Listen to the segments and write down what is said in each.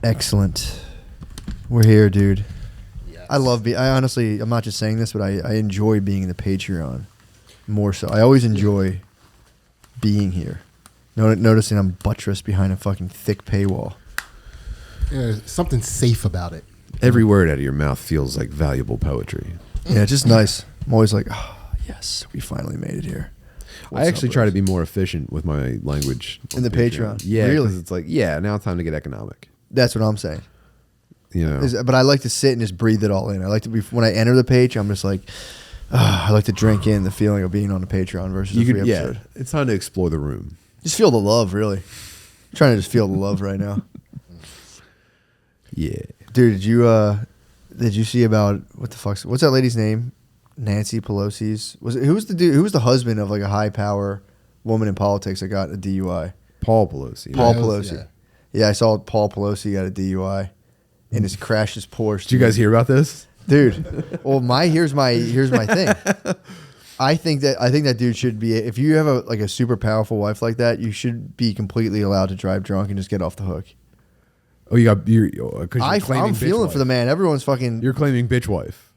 Excellent. We're here, dude. Yes. I honestly, I'm not just saying this, but I enjoy being in the Patreon more so. I always enjoy being here. Noticing I'm buttressed behind a fucking thick paywall. Yeah, there's something safe about it. Every word out of your mouth feels like valuable poetry. Yeah, it's just nice. I'm always like, oh, yes, we finally made it here. I actually try to be more efficient with my language. In the Patreon. Yeah, really? It's like, now it's time to get economic. That's what I'm saying. You know, but I like to sit and just breathe it all in. I like to be, when I enter the page, I'm just like, I like to drink in the feeling of being on the Patreon versus a free episode. Yeah, it's time to explore the room. Just feel the love, really. I'm trying to just feel the love right now. Yeah, dude, did you see about what's that lady's name? Nancy Pelosi's who was the husband of like a high power woman in politics that got a DUI? Paul Pelosi. Paul Pelosi. Yeah, I saw Paul Pelosi got a DUI and just crashed his Porsche. Did you guys hear about this? Dude, well, here's my thing. I think that dude should be, if you have a super powerful wife like that, you should be completely allowed to drive drunk and just get off the hook. Oh, I'm feeling for the man. Everyone's fucking. You're claiming bitch wife.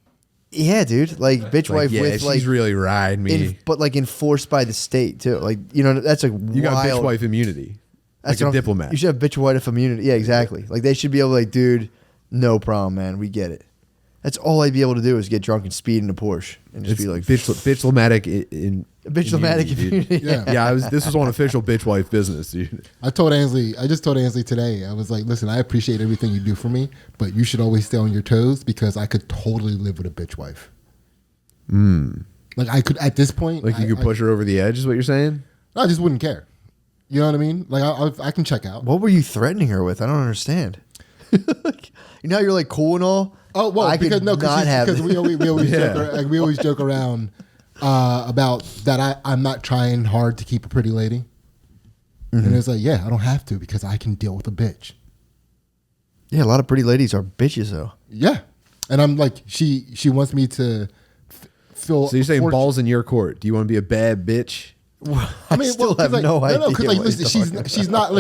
Yeah, dude. Like bitch wife with she's really riding me. But like enforced by the state too. Like, that's a you got bitch wife immunity. Like a diplomat. You should have bitch wife immunity. Yeah, exactly. Like they should be able to like, dude, no problem, man. We get it. That's all I'd be able to do is get drunk and speed in a Porsche and just be like bitch-lomatic immunity. Yeah. This was on official bitch wife business, dude. I just told Ansley today, I was like, listen, I appreciate everything you do for me, but you should always stay on your toes because I could totally live with a bitch wife. Like I could at this point. Like you could push her over the edge is what you're saying? I just wouldn't care. You know what I mean? Like I can check out. What were you threatening her with? I don't understand. You're like cool and all. Oh well, because we always joke around about that. I'm not trying hard to keep a pretty lady, and it's like, I don't have to because I can deal with a bitch. Yeah, a lot of pretty ladies are bitches though. Yeah, and I'm like, she wants me to feel. So you're saying balls in your court? Do you want to be a bad bitch? Well, I still have no idea. No, because listen, she's not a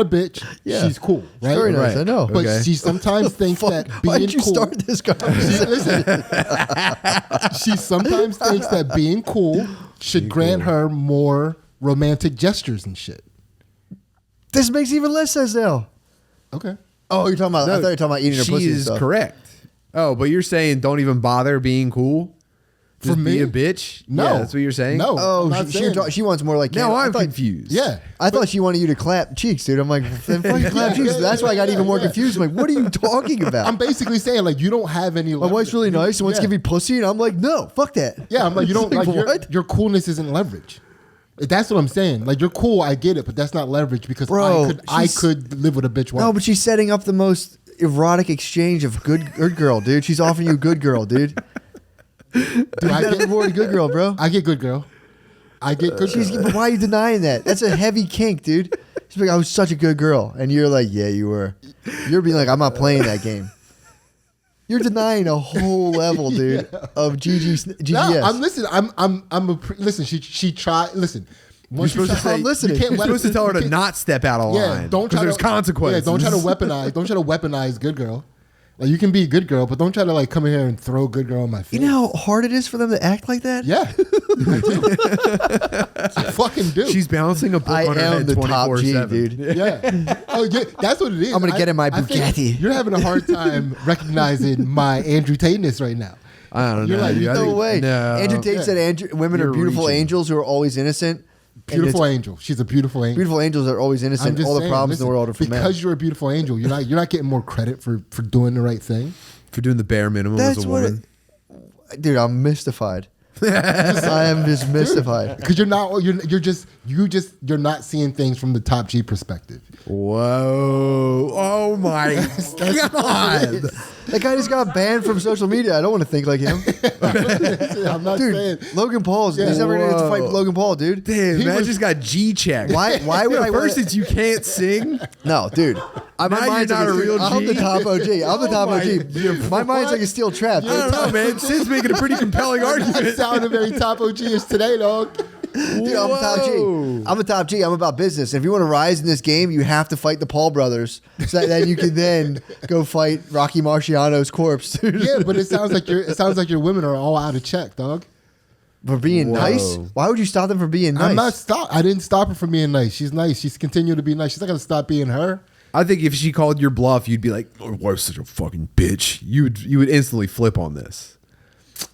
bitch. Yeah. She's cool, right? Very nice, I know. But she sometimes thinks that being cool. Why did you start this conversation? She sometimes thinks that being cool should grant her more romantic gestures and shit. This makes even less sense now. Okay. Oh, you're talking about? I thought you were talking about eating her pussy. She is correct. Oh, but you're saying don't even bother being cool. Just be a bitch? No. Yeah, that's what you're saying? No. Oh, she wants more like... No, I'm confused. Yeah. I thought she wanted you to clap cheeks, dude. I'm like, then fucking clap cheeks. That's why I got even more confused. I'm like, what are you talking about? I'm basically saying, like, you don't have any... My wife's really nice and wants to give me pussy, and I'm like, no, fuck that. Yeah, I'm like, you don't... like what? Your coolness isn't leverage. That's what I'm saying. Like, you're cool, I get it, but that's not leverage because I could live with a bitch wife. No, but she's setting up the most erotic exchange of good girl, dude. She's offering you good girl, dude. Dude, I get more good girl, bro. I get good girl. But why are you denying that? That's a heavy kink, dude. She's like, I was such a good girl, and you're like, yeah, you were. You're being like, I'm not playing that game. You're denying a whole level, dude, of GGS. No, listen. She tried. Listen. You're supposed to say, I'm listening. You're supposed to tell her to not step out of line. Because there's consequences. Yeah, don't try to weaponize good girl. Like, you can be a good girl, but don't try to like come in here and throw good girl in my face. You know how hard it is for them to act like that? Yeah. I fucking do. She's balancing a book on her head 24/7. Dude. Yeah. Oh, yeah. That's what it is. I'm going to get in my Bugatti. You're having a hard time recognizing my Andrew Tate-ness right now. I don't know. You're like, no way. No. Andrew Tate said women are beautiful angels who are always innocent. Beautiful angel. She's a beautiful angel. Beautiful angels are always innocent. All the problems in the world are for men. Because you're a beautiful angel, you're not getting more credit for doing the right thing. For doing the bare minimum as a woman. Dude, I'm mystified. I am just mystified. Because you're not seeing things from the top G perspective. Whoa. Oh my God. That guy just got banned from social media. I don't want to think like him. I'm not saying. Logan Paul's. He's never going to get to fight Logan Paul, dude. Damn, man just got G-checked. Why would I... First it's you can't sing. No, dude. My mind's not like a real G. I'm the top OG. I'm the top OG. My mind's like a steel trap. I don't know, man. Sid's making a pretty compelling argument. Sounded very top OG-ish today, dog. Dude, I'm a top G. I'm a top G. I'm about business. If you want to rise in this game, you have to fight the Paul brothers, so that then you can then go fight Rocky Marciano's corpse. Dude. Yeah, but it sounds like your women are all out of check, dog. For being nice? Why would you stop them from being nice? I didn't stop her from being nice. She's nice. She's continued to be nice. She's not gonna stop being her. I think if she called your bluff, you'd be like, "My wife's such a fucking bitch." You would instantly flip on this.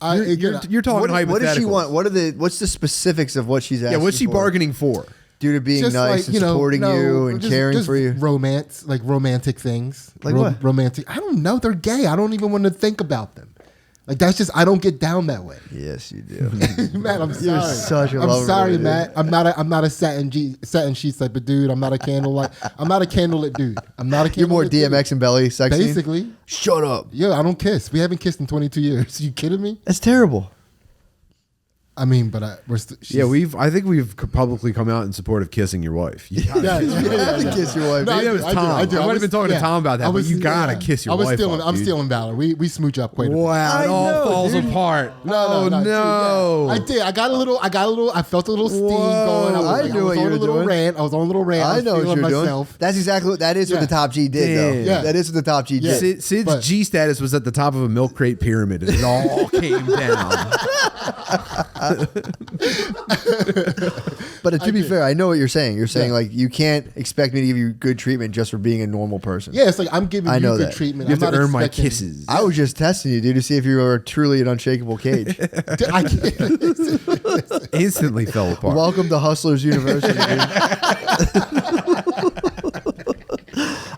You're talking hypothetical. What does she want? What's the specifics of what she's asking? Yeah, what's she for? bargaining for? Due to being just nice and supporting you and caring for you. Romance, like romantic things. Like what? Romantic. I don't know. They're gay. I don't even want to think about them. Like that's just I don't get down that way. Yes, you do. Matt, I'm sorry. You're such a I'm lover sorry, boy, Matt. I'm not a satin sheets type of dude. I'm not a candlelit dude. I'm not a candlelit. You're more DMX and Belly sexy. Basically. Shut up. Yeah, I don't kiss. We haven't kissed in 22 years. You kidding me? That's terrible. I mean, but we're I think we've publicly come out in support of kissing your wife. You have to kiss your wife. No, maybe that was Tom. I might have been talking to Tom about that, but you gotta kiss your wife. I'm stealing valor. We smooch up quite a bit. Wow, it all falls apart. No. I did. I felt a little steam going. I knew what you were doing. I was on a little rant. I know what you're doing. That's exactly what that is. What the top G did, though. Yeah. That is what the top G did. Sid's G status was at the top of a milk crate pyramid, and it all came down. But to be fair, I know what you're saying. You're saying like you can't expect me to give you good treatment just for being a normal person. Yeah, it's like I'm giving you good treatment. You have to earn my kisses. I was just testing you, dude, to see if you were truly an unshakable cage. Instantly fell apart. Welcome to Hustlers University, dude.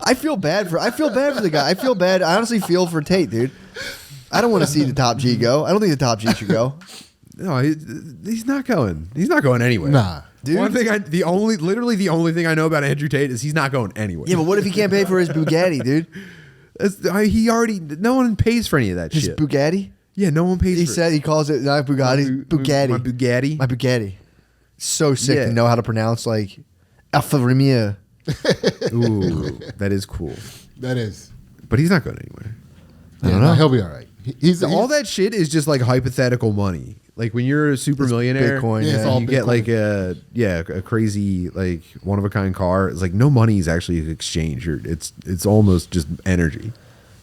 I feel bad for the guy. I feel bad. I honestly feel for Tate, dude. I don't want to see the top G go. I don't think the top G should go. No, he's not going. He's not going anywhere. Nah, dude. The only thing I know about Andrew Tate is he's not going anywhere. Yeah, but what if he can't pay for his Bugatti, dude? No one pays for any of that his shit. His Bugatti? Yeah, no one pays. He calls it not Bugatti, Bugatti. My Bugatti. My Bugatti. So sick to know how to pronounce like Alfa Romeo. Ooh, that is cool. That is. But he's not going anywhere. I don't know. He'll be all right. All that shit is just like hypothetical money. Like when you're a super millionaire, Bitcoin, you get like a crazy like one of a kind car. It's like no money is actually exchange. It's almost just energy.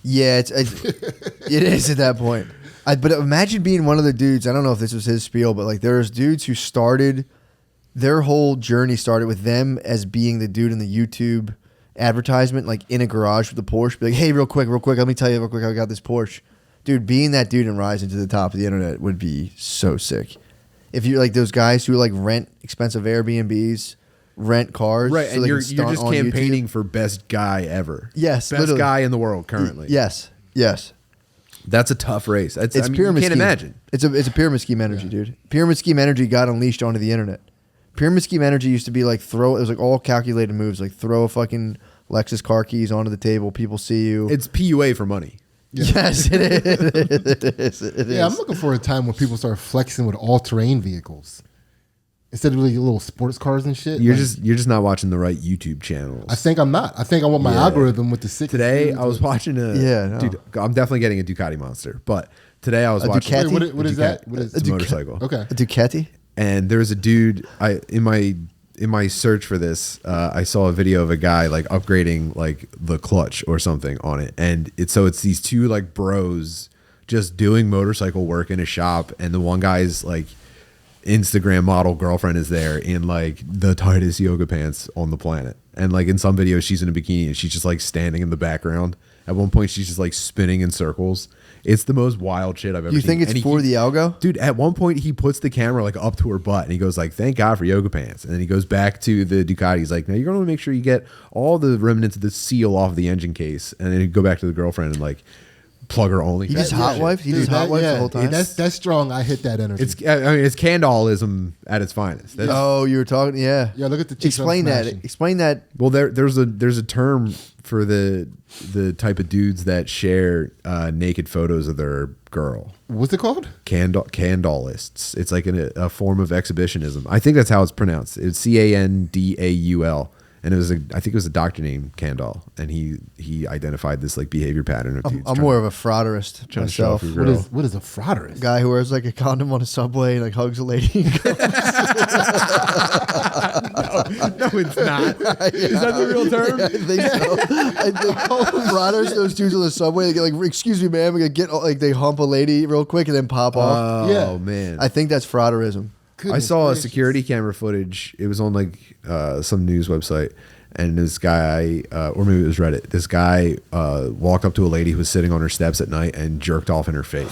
Yeah, it is at that point. But imagine being one of the dudes. I don't know if this was his spiel, but like there's dudes who started their whole journey started with them as being the dude in the YouTube advertisement, like in a garage with a Porsche. Be like, hey, real quick, let me tell you real quick how I got this Porsche. Dude, being that dude and rising to the top of the internet would be so sick. If you're like those guys who like rent expensive Airbnbs, rent cars, right? So and they you're can just campaigning YouTube. For best guy ever. Yes, best literally. guy in the world currently. Yes. That's a tough race. It's pyramid scheme. You can't imagine. It's a pyramid scheme energy, dude. Pyramid scheme energy got unleashed onto the internet. Pyramid scheme energy used to be like it was like all calculated moves, like throw a fucking Lexus car keys onto the table, people see you. It's PUA for money. Yeah. Yes, it is. It is. I'm looking for a time when people start flexing with all-terrain vehicles instead of really little sports cars and shit. You're just not watching the right YouTube channels. I think I'm not. I think I want my algorithm with the sick. Today I was watching dude. I'm definitely getting a Ducati Monster, but today I was watching. Ducati? What is that? What is it's a motorcycle? Okay, a Ducati. And there was a dude. In my search for this, I saw a video of a guy like upgrading like the clutch or something on it, and it's these two like bros just doing motorcycle work in a shop, and the one guy's like Instagram model girlfriend is there in like the tightest yoga pants on the planet, and like in some videos she's in a bikini and she's just like standing in the background. At one point she's just like spinning in circles. It's the most wild shit I've ever seen. You think it's for the algo? Dude, at one point he puts the camera like up to her butt and he goes like, thank God for yoga pants. And then he goes back to the Ducati. He's like, now you're going to make sure you get all the remnants of the seal off the engine case. And then he'd go back to the girlfriend and like plug her only. He just hot wife? He just hot wife the whole time? That's strong. I hit that energy. It's Candolism at its finest. You were talking, yeah. Yeah, look at the chicks. Explain that. Well, there's a term for the type of dudes that share naked photos of their girl. What's it called? Candolists. It's like a form of exhibitionism. I think that's how it's pronounced. It's Candaul. And I think it was a doctor named Kandal, and he identified this like behavior pattern of dudes. I'm more of a frauderist myself. What is a frauderist? Guy who wears like a condom on a subway and like hugs a lady. No, it's not. Is that the real term? Yeah, I think so. I think frauders, those dudes on the subway, they get like, excuse me, ma'am, we get like they hump a lady real quick and then pop off. Oh man, I think that's frauderism. I saw a security camera footage. It was on like some news website, and this guy, or maybe it was Reddit. This guy walked up to a lady who was sitting on her steps at night and jerked off in her face.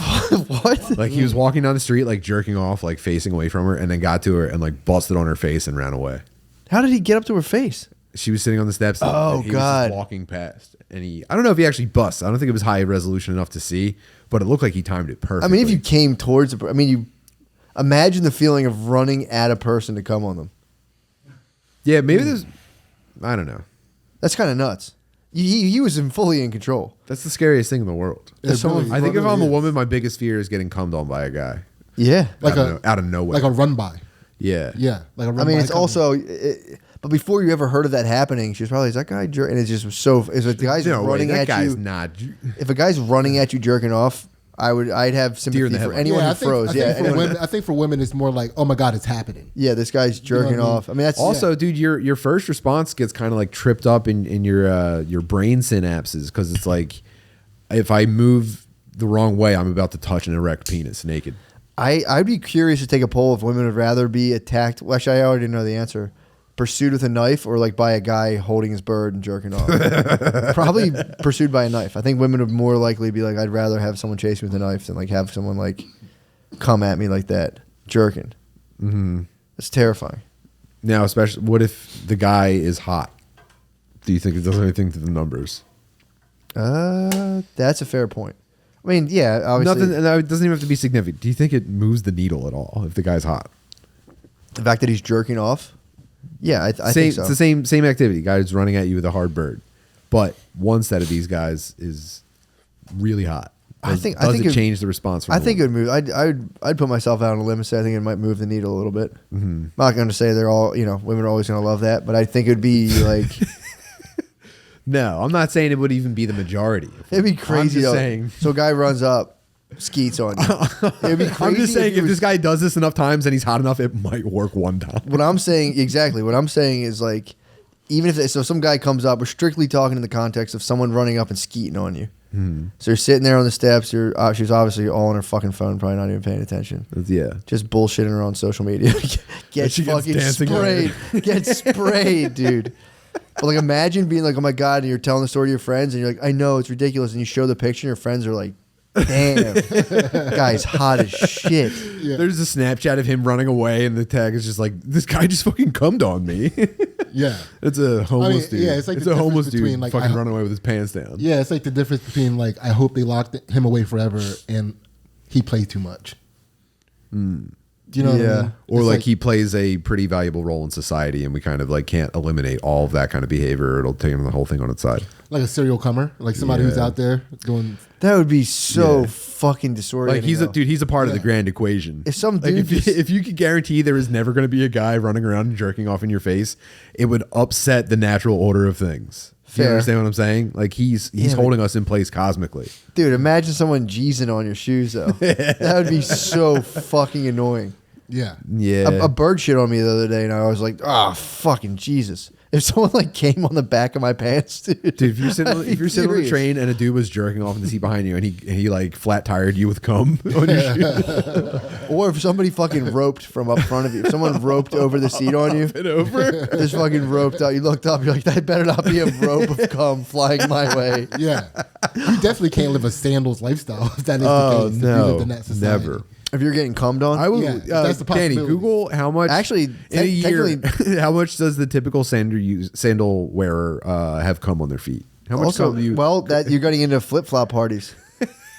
What? Like he was walking down the street, like jerking off, like facing away from her, and then got to her and like busted on her face and ran away. How did he get up to her face? She was sitting on the steps. Oh, and he God. was just walking past, and I don't know if he actually busts. I don't think it was high resolution enough to see, but it looked like he timed it perfectly. I mean, if you came towards you imagine the feeling of running at a person to come on them. Yeah, maybe there's. I don't know. That's kind of nuts. He was fully in control. That's the scariest thing in the world. Really, I think if I'm a is. woman, my biggest fear is getting cummed on by a guy. Yeah. Out of nowhere. Like a run by. Yeah. Yeah. Like a run by. I mean, it's also... but before you ever heard of that happening, she was probably, is that guy jerking? And it's just so... Is it the guy's running at you... Not. If a guy's running at you jerking off, I'd have sympathy for anyone who froze. I think for women, it's more like, oh my God, it's happening. Yeah, this guy's jerking off. I mean, that's... Also, dude, your first response gets kind of like tripped up in your brain synapses, because it's like, if I move the wrong way, I'm about to touch an erect penis naked. I'd be curious to take a poll if women would rather be attacked. Well, actually, I already know the answer. Pursued with a knife, or like by a guy holding his bird and jerking off. Probably pursued by a knife. I think women would more likely be like, I'd rather have someone chase me with a knife than like have someone like come at me like that jerking. Mm-hmm. It's terrifying. Now, especially, what if the guy is hot? Do you think it does anything to the numbers? That's a fair point. I mean, yeah, obviously. Nothing. And it doesn't even have to be significant. Do you think it moves the needle at all if the guy's hot? The fact that he's jerking off. Yeah, I think so. It's the same activity. Guys running at you with a hard bird, but one set of these guys is really hot. Does it change the response? From I think it would move. I'd put myself out on a limb and say I think it might move the needle a little bit. Mm-hmm. I'm not going to say they're all, women are always going to love that, but I think it would be like. No, I'm not saying it would even be the majority. It'd be crazy. I'm just saying. So a guy runs up, skeets on you. It'd be crazy. I'm just saying if this guy does this enough times and he's hot enough, it might work one time. What I'm saying is like, even if so, some guy comes up. We're strictly talking in the context of someone running up and skeeting on you. So you're sitting there on the steps. She's obviously all on her fucking phone, probably not even paying attention. Yeah, just bullshitting her on social media. Gets fucking sprayed. Gets sprayed, dude. But like, imagine being like, oh my God, and you're telling the story to your friends, and you're like, I know it's ridiculous, and you show the picture, and your friends are like, damn, guy's hot as shit. Yeah. There's a Snapchat of him running away, and the tag is just like, this guy just fucking cummed on me. Yeah, it's a homeless dude. Yeah, it's like a homeless dude like, fucking running away with his pants down. Yeah, it's like the difference between like, I hope they locked him away forever, and he played too much. Do you know what I mean? Or like he plays a pretty valuable role in society, and we kind of like can't eliminate all of that kind of behavior. It'll take the whole thing on its side. Like a serial comer, like somebody who's out there doing. That would be so fucking disorienting. Like he's a part of the grand equation. If some dude, if you could guarantee there is never going to be a guy running around and jerking off in your face, it would upset the natural order of things. You understand what I'm saying? Like he's holding us in place cosmically. Dude, imagine someone Jeezing on your shoes though. That would be so fucking annoying. Yeah. Yeah. A bird shit on me the other day, and I was like, oh, fucking Jesus. If someone like came on the back of my pants, dude. If you're sitting on a train and a dude was jerking off in the seat behind you, and he like flat tired you with cum on your shoe. Or if somebody fucking roped from up front of you, if someone roped over the seat on you, just fucking roped out. You looked up, you're like, that better not be a rope of cum flying my way. Yeah. You definitely can't live a sandals lifestyle if that is the case. No, never. If you're getting cummed on, I will. That's the possibility. Danny, Google how much. Actually, in a year, how much does the typical sandal wearer have cum on their feet? How much also, cum do you? Well, that you're getting into flip flop parties.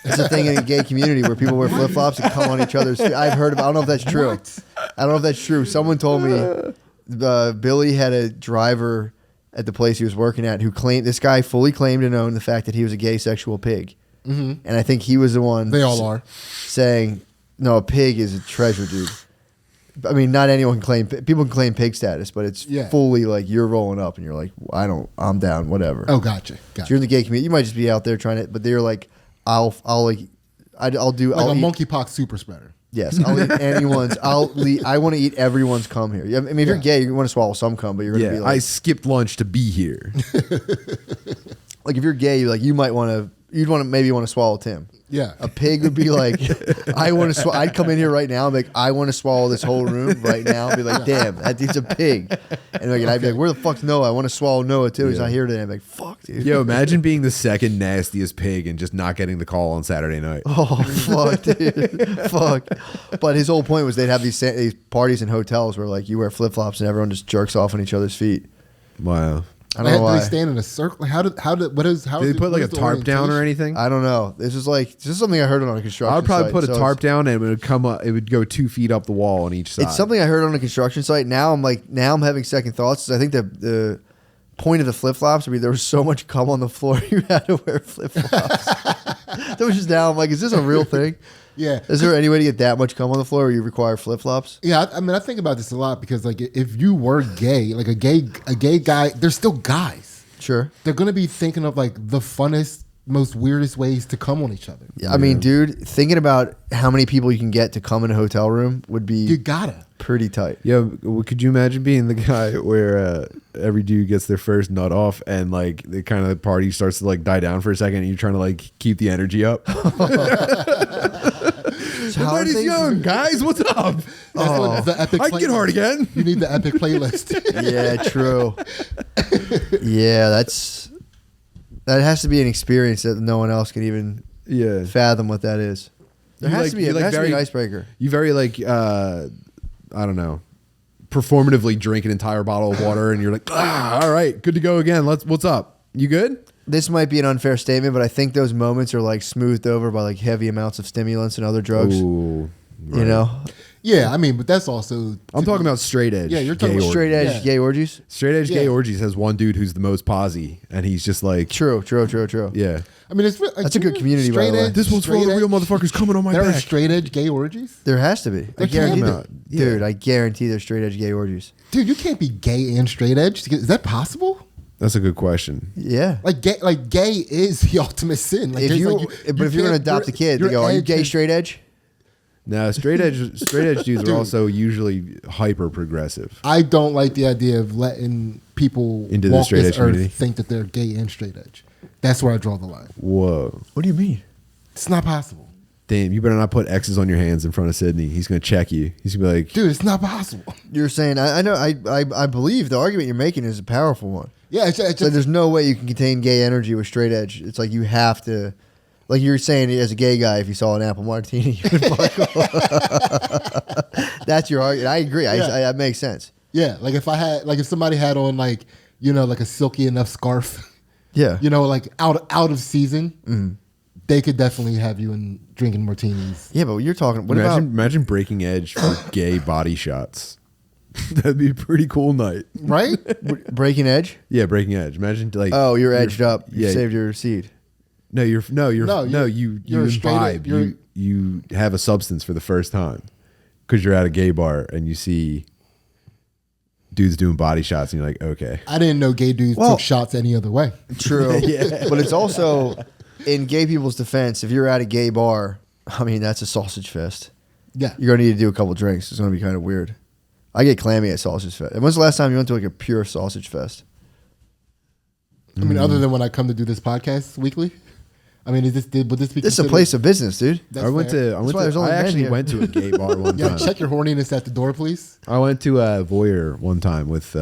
It's a thing in the gay community where people wear flip flops and cum on each other's feet. I've heard of. I don't know if that's true. I don't know if that's true. Someone told me Billy had a driver at the place he was working at who claimed this guy fully claimed to know the fact that he was a gay sexual pig, and I think he was the one. They all are saying. No, a pig is a treasure, dude. I mean, not anyone can claim. People can claim pig status, but it's Yeah. fully like you're rolling up and you're like, I'm down, whatever. Oh, gotcha. So you're in the gay community. You might just be out there trying to, but they're like, I'll do like a monkeypox super spreader. Yes, I'll eat anyone's. I want to eat everyone's cum here. I mean, if you're gay, you want to swallow some cum, but you're gonna be like, I skipped lunch to be here. like if you're gay, you might want to. You'd want to maybe want to swallow Tim. Yeah. A pig would be like, I want to. I'd come in here right now, and be like, I want to swallow this whole room right now. And be like, damn, that dude's a pig. And I'd be like, where the fuck's Noah? I want to swallow Noah too. He's not here today. I'm like, fuck, dude. Yo, imagine being the second nastiest pig and just not getting the call on Saturday night. Oh fuck, dude, fuck. But his whole point was they'd have these parties in hotels where like you wear flip flops and everyone just jerks off on each other's feet. Wow. I don't know why. Do they stand in a circle? How did Did they put like a tarp down or anything? I don't know. This is something I heard on a construction. I would probably site, put a so tarp down and it would come up. It would go 2 feet up the wall on each side. It's something I heard on a construction site. Now I'm having second thoughts. I think the point of the flip flops would be there was so much cum on the floor you had to wear flip flops. That was just now. I'm like, is this a real thing? Yeah. Is there any way to get that much cum on the floor where you require flip flops? Yeah, I mean, I think about this a lot because like if you were gay, like a gay guy, they're still guys. Sure. They're gonna be thinking of like the funnest, most weirdest ways to come on each other. Yeah, I mean, dude, thinking about how many people you can get to come in a hotel room would be You gotta. pretty tight. Yeah, could you imagine being the guy where every dude gets their first nut off and like the kind of party starts to like die down for a second and you're trying to like keep the energy up? Everybody's young, guys. What's up? The epic I can get hard again. You need the epic playlist. Yeah, true. Yeah, that has to be an experience that no one else can even fathom what that is. There has to be an icebreaker. You very like I don't know, performatively drink an entire bottle of water and you're like, all right, good to go again. What's up? You good? This might be an unfair statement, but I think those moments are like smoothed over by like heavy amounts of stimulants and other drugs. Ooh, right. You know? Yeah, I mean, but that's also. I'm talking about straight edge. Yeah, you're talking about straight edge gay orgies. Straight edge gay orgies has one dude who's the most posy, and he's just like True. Yeah, I mean, it's that's a good community. By the way, this one's for all the real motherfuckers coming on my back. There are straight edge gay orgies. There has to be. I guarantee can't that. Dude, I guarantee there's straight edge gay orgies. Dude, you can't be gay and straight edge. Is that possible? That's a good question. Yeah. Like gay is the ultimate sin. Like, But if you're gonna adopt a kid, they go, "Are you gay, straight edge?" No, straight edge dudes are also usually hyper progressive. I don't like the idea of letting people into the walk straight this edge community. earth think that they're gay and straight edge. That's where I draw the line. Whoa. What do you mean? It's not possible. Damn, you better not put X's on your hands in front of Sidney. He's gonna check you. He's gonna be like, dude, it's not possible. You're saying I know I believe the argument you're making is a powerful one. Yeah, it's just, there's no way you can contain gay energy with straight edge. It's like you have to, like you're saying as a gay guy, if you saw an apple martini, you would buckle. That's your argument. I agree. Yeah. That makes sense. Yeah, like if somebody had on like like a silky enough scarf. Yeah. Like out of season. They could definitely have you in drinking martinis. Yeah, but you're talking. Imagine breaking edge for gay body shots. That'd be a pretty cool night, right? Breaking edge. Yeah, breaking edge. Imagine like you're edged up. You saved your seed. You you're imbibe. You have a substance for the first time because you're at a gay bar and you see dudes doing body shots and you're like, okay. I didn't know gay dudes took shots any other way. True. Yeah. But it's also, in gay people's defense, if you're at a gay bar, I mean, that's a sausage fest. Yeah. You're going to need to do a couple drinks. It's going to be kind of weird. I get clammy at sausage fest. And when's the last time you went to like a pure sausage fest? I mean, other than when I come to do this podcast weekly. I mean, would this be? This is a place of business, dude. I actually went to a gay bar one time. Yeah, check your horniness at the door, please. I went to a Voyeur one time with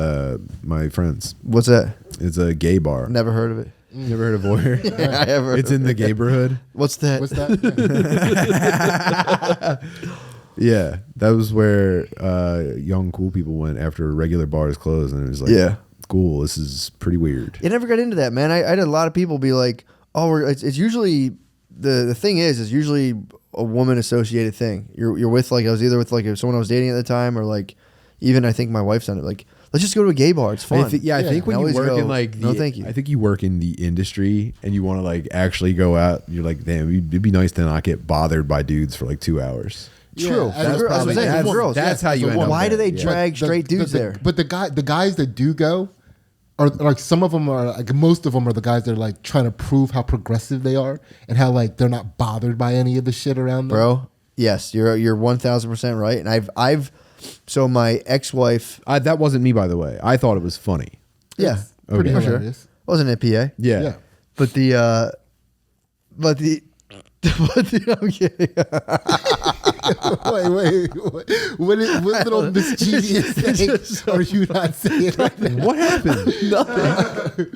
my friends. What's that? It's a gay bar. Never heard of it. Never heard of Voyeur? Yeah, I ever. It's in the neighborhood. What's that? Yeah, that was where young cool people went after regular bars closed, and it was like, cool. This is pretty weird. I never got into that, man. I had a lot of people be like, "Oh, it's usually the thing is usually a woman associated thing. You're with like I was either with like someone I was dating at the time or like even I think my wife's done it. Like let's just go to a gay bar. It's fun. I think when you work in like thank you. I think you work in the industry and you want to like actually go out. You're like, damn, it'd be nice to not get bothered by dudes for like 2 hours. True. That's probably that's how you end up. Why do they there. drag straight dudes there? But the guys that do go are like, some of them are like, most of them are the guys that are like trying to prove how progressive they are and how like they're not bothered by any of the shit around them. Bro, yes, you're 1000% right. And I've so my ex-wife. That wasn't me, by the way. I thought it was funny. Yeah, Pretty Okay. hilarious. wasn't it PA? Yeah. But the I'm kidding. Wait. What little mischievous thing are you not saying right now? What happened? Nothing.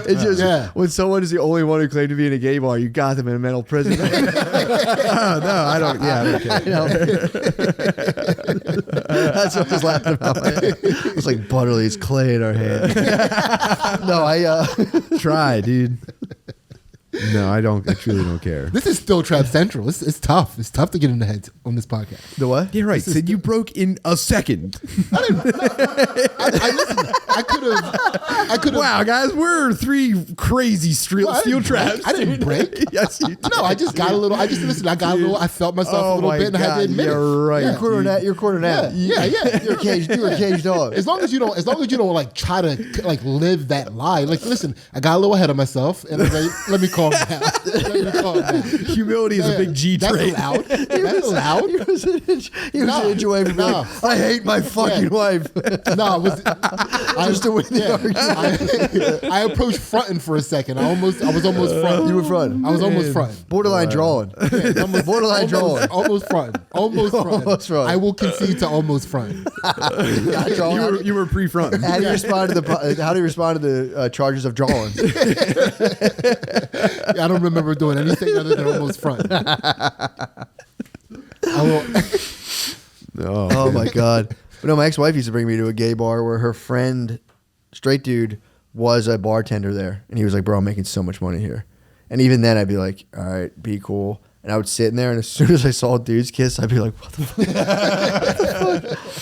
It's just when someone is the only one who claimed to be in a gay bar, you got them in a mental prison. Oh, no, I don't. Yeah, I don't care. That's what I was laughing about. It's like Butterly's clay in our hand. No, Try, dude. No, I don't. I truly don't care. This is still Trap Central. It's tough. It's tough to get in the heads on this podcast. The what? You're right. Sid, you broke in a second. I could have. Wow, guys, we're three crazy steel traps. I didn't break. Yes, you did. No, I just got a little. I got a little. I felt myself a little bit, and I had to admit you're right. You're quarter You're quarter net. Yeah. You're a caged dog. As long as you don't like try to like live that lie. Like, listen, I got a little ahead of myself, and I was like, let me calm down. Humility is a big G trait. That's allowed. He was an inch away from me. I hate my fucking wife. No, just to win the argument. I approached fronting for a second. I was almost fronting. You were fronting. I was almost fronting. Borderline drawing. Borderline drawing. Almost fronting. Almost fronting. I will concede to almost fronting. You were pre-fronting. How do you respond to the charges of drawing? I don't remember doing anything other than almost front. Oh my god! But no, my ex-wife used to bring me to a gay bar where her friend, straight dude, was a bartender there, and he was like, "Bro, I'm making so much money here." And even then, I'd be like, "All right, be cool." And I would sit in there, and as soon as I saw dudes kiss, I'd be like, "What the fuck?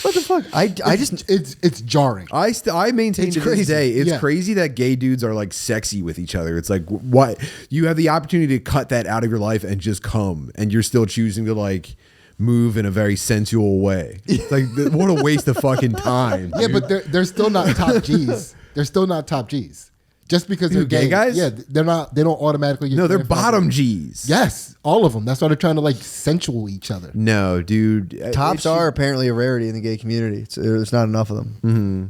What the fuck?" I just it's jarring. I maintain to this day, it's crazy that gay dudes are like sexy with each other. It's like, what? You have the opportunity to cut that out of your life and just come, and you're still choosing to like move in a very sensual way. Like, what a waste of fucking time. Yeah, dude. But they're still not top G's. They're still not top G's. Just because they're gay guys? Yeah, they're not. They don't automatically. No, they're bottom G's. Yes, all of them. That's why they're trying to like sensual each other. No, dude. Tops are apparently a rarity in the gay community. There's not enough of them. Mm-hmm.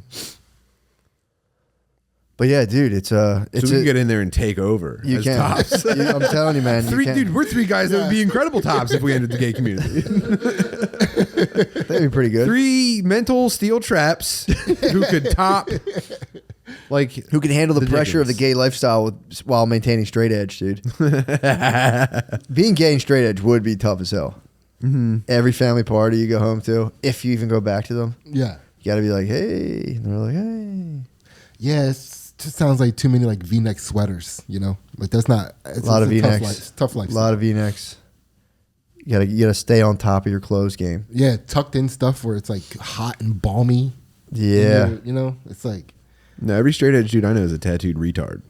But yeah, dude, it's so we can get in there and take over. You as can. Tops. I'm telling you, man. Dude, we're three guys that would be incredible tops if we entered the gay community. That'd be pretty good. Three mental steel traps who could top. Like, who can handle the pressure of the gay lifestyle while maintaining straight edge, dude. Being gay and straight edge would be tough as hell. Mm-hmm. Every family party you go home to, if you even go back to them, you got to be like, hey. And they're like, hey. Yeah, it just sounds like too many like V-neck sweaters, you know? Like, that's not... It's a lot of V-necks. Tough life. A lot of V-necks. You gotta stay on top of your clothes game. Yeah, tucked in stuff where it's like hot and balmy. Yeah. You know, it's like... No, every straight edge dude I know is a tattooed retard.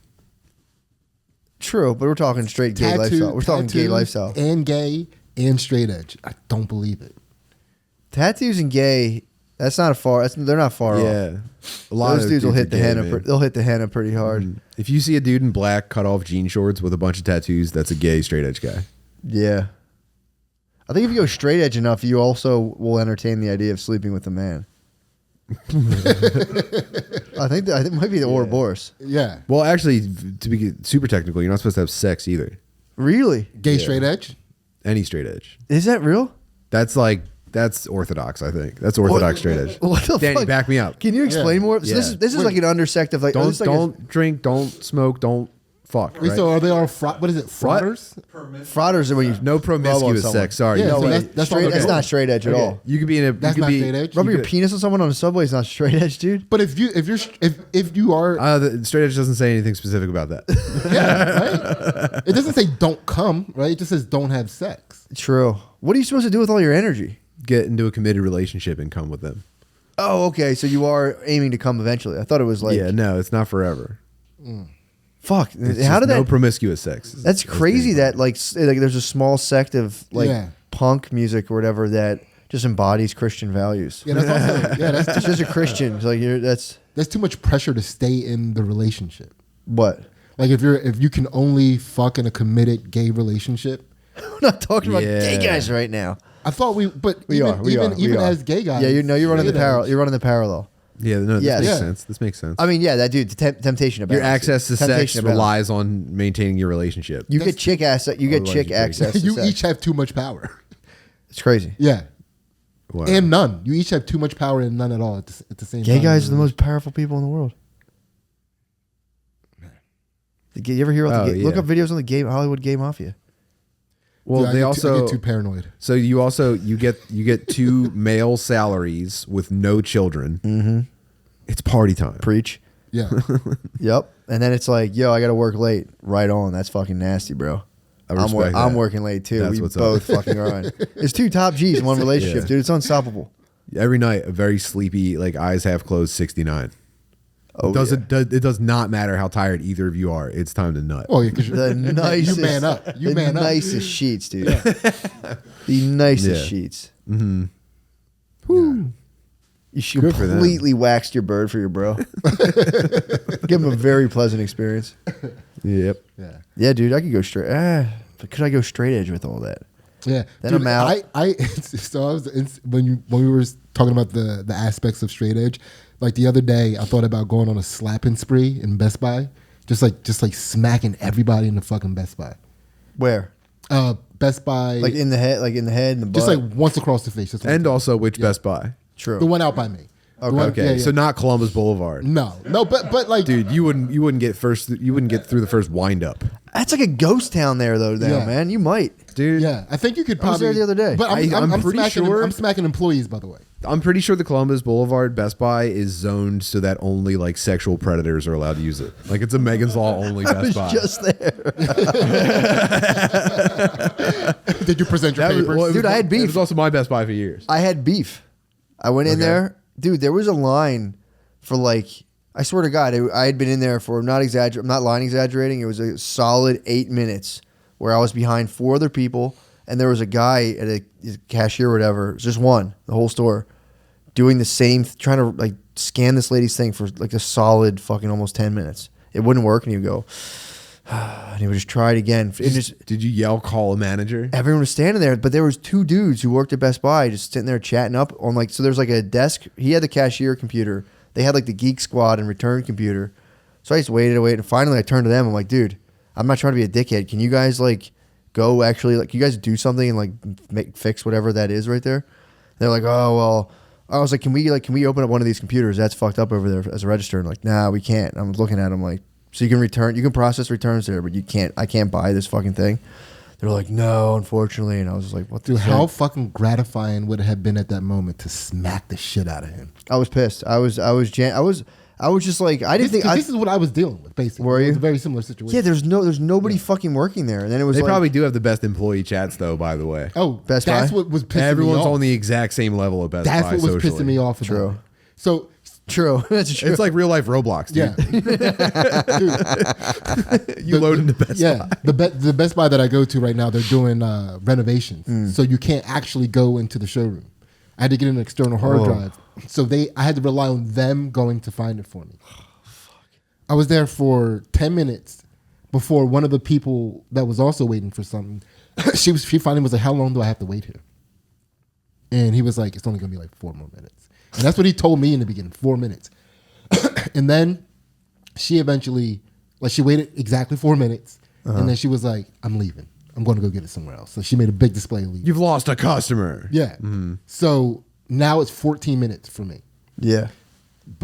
True, but we're talking straight gay lifestyle. We're talking gay lifestyle. And gay and straight edge. I don't believe it. Tattoos and gay, they're not far off. Yeah. A lot Those of dudes will hit the gay, henna. They'll hit the henna pretty hard. Mm-hmm. If you see a dude in black cut off jean shorts with a bunch of tattoos, that's a gay straight edge guy. Yeah. I think if you go straight edge enough, you also will entertain the idea of sleeping with a man. I think it might be the Ouroboros. Yeah. Well, actually, to be super technical, you're not supposed to have sex either. Really? Gay straight edge? Any straight edge. Is that real? That's orthodox, I think. That's orthodox straight edge. What the Danny, fuck? back me up. Can you explain more? So this is like an undersect of like don't drink, don't smoke, don't fuck. Wait, right? so are they all what is it? Frauders? Frauders are when you no promiscuous sex. Sorry, Yeah, no, so that's straight. That's not straight edge at all. You could be in a. That's not straight edge. Rubbing your penis on someone on the subway is not straight edge, dude. But if you are, the straight edge doesn't say anything specific about that. yeah, right? It doesn't say don't come, right? It just says don't have sex. True. What are you supposed to do with all your energy? Get into a committed relationship and come with them. Oh, okay. So you are aiming to come eventually. I thought it was like, yeah, no, it's not forever. Fuck. It's How did no that? promiscuous sex. That's crazy. That like there's a small sect of like punk music or whatever that just embodies Christian values. Yeah, that's also It's just a Christian. It's like that's too much pressure to stay in the relationship. What? Like if you can only fuck in a committed gay relationship. We're not talking about gay guys right now. I thought we are as gay guys. Yeah, you're running the parallel. You're running the parallel. Yeah, no, this makes sense. This makes sense. I mean, yeah, that dude, temptation about your access to sex relies on maintaining your relationship. You get chick access. You get chick access. You to sex. each have too much power. It's crazy. Yeah. Wow. And none. You each have too much power and none at all at the same time. Gay guys are the most powerful people in the world. You ever hear about the gay? Look up videos on the Hollywood gay mafia. Well, Dude, I get too paranoid. So you get 2 male salaries with no children. Mm-hmm. It's party time. Preach. Yeah. Yep. And then it's like, yo, I got to work late. Right on. That's fucking nasty, bro. I'm working late too. That's we what's both up. fucking are. It's 2 top G's in one relationship, dude. It's unstoppable. Every night, a very sleepy, like eyes half closed, 69. Oh, It does not matter how tired either of you are. It's time to nut. Oh, yeah, because the nicest, you man up. You man up. Nicest sheets, dude. The nicest sheets. Mm-hmm. Whew. You completely waxed your bird for your bro. Give him a very pleasant experience. Yep. Yeah, dude. I could go straight. But could I go straight edge with all that? Yeah. Then I'm out. When we were talking about the aspects of straight edge, like the other day, I thought about going on a slapping spree in Best Buy, just like smacking everybody in the fucking Best Buy. Where? Best Buy, like in the head, in the butt. Just like once across the face. And also which Best Buy? True. The one out by me. Okay. So not Columbus Boulevard. No, but like, dude, you wouldn't get through the first wind up. That's like a ghost town there, though. Now, man, you might, dude. Yeah, I think you could probably. I was there the other day. But I'm pretty smacking, sure I'm smacking employees, by the way. I'm pretty sure the Columbus Boulevard Best Buy is zoned so that only like sexual predators are allowed to use it. Like it's a Megan's Law only Best Buy. Just there. Did you present your papers? Dude, I had beef. It was also my Best Buy for years. I had beef. I went in there. Dude, there was a line for like, I swear to God, I had been in there for, I'm not line exaggerating. It was a solid 8 minutes where I was behind 4 other people. And there was a guy at a cashier or whatever, just one, the whole store, doing the same, trying to like scan this lady's thing for like a solid fucking almost 10 minutes. It wouldn't work. And he would go, and he would just try it again. Did you yell, call a manager? Everyone was standing there, but there was 2 dudes who worked at Best Buy just sitting there chatting up on like, so there's like a desk. He had the cashier computer. They had like the Geek Squad and return computer. So I just waited. And finally I turned to them. I'm like, dude, I'm not trying to be a dickhead. Can you guys like go actually, like, you guys do something and like fix whatever that is right there? They're like, oh, well, I was like, can we open up one of these computers that's fucked up over there as a register? And like, nah, we can't. I'm looking at them like, so you can process returns there, but I can't buy this fucking thing. They're like, no, unfortunately. And I was just like, what the Dude, fuck? how fucking gratifying would it have been at that moment to smack the shit out of him? I was pissed. I was just like, I didn't think this is what I was dealing with, basically. Were you? It was a very similar situation. Yeah, there's nobody fucking working there. And then it was They probably do have the best employee chats though, by the way. Oh, Best Buy? that's what was pissing Everyone's me off. on the exact same level of Best Buy. That's what was socially. pissing me off about True. it. So True. That's true. It's like real life Roblox, dude. Yeah. You load into Best Buy. The Best Buy that I go to right now, they're doing renovations. So you can't actually go into the showroom. I had to get an external hard drive. So I had to rely on them going to find it for me. I was there for 10 minutes before one of the people that was also waiting for something, she finally was like, how long do I have to wait here? And he was like, it's only going to be like 4 more minutes. And that's what he told me in the beginning, 4 minutes. And then she eventually, like, she waited exactly 4 minutes. And then she was like, I'm leaving. I'm going to go get it somewhere else. So she made a big display of leaving. You've lost a customer. Yeah. So now it's 14 minutes for me. Yeah.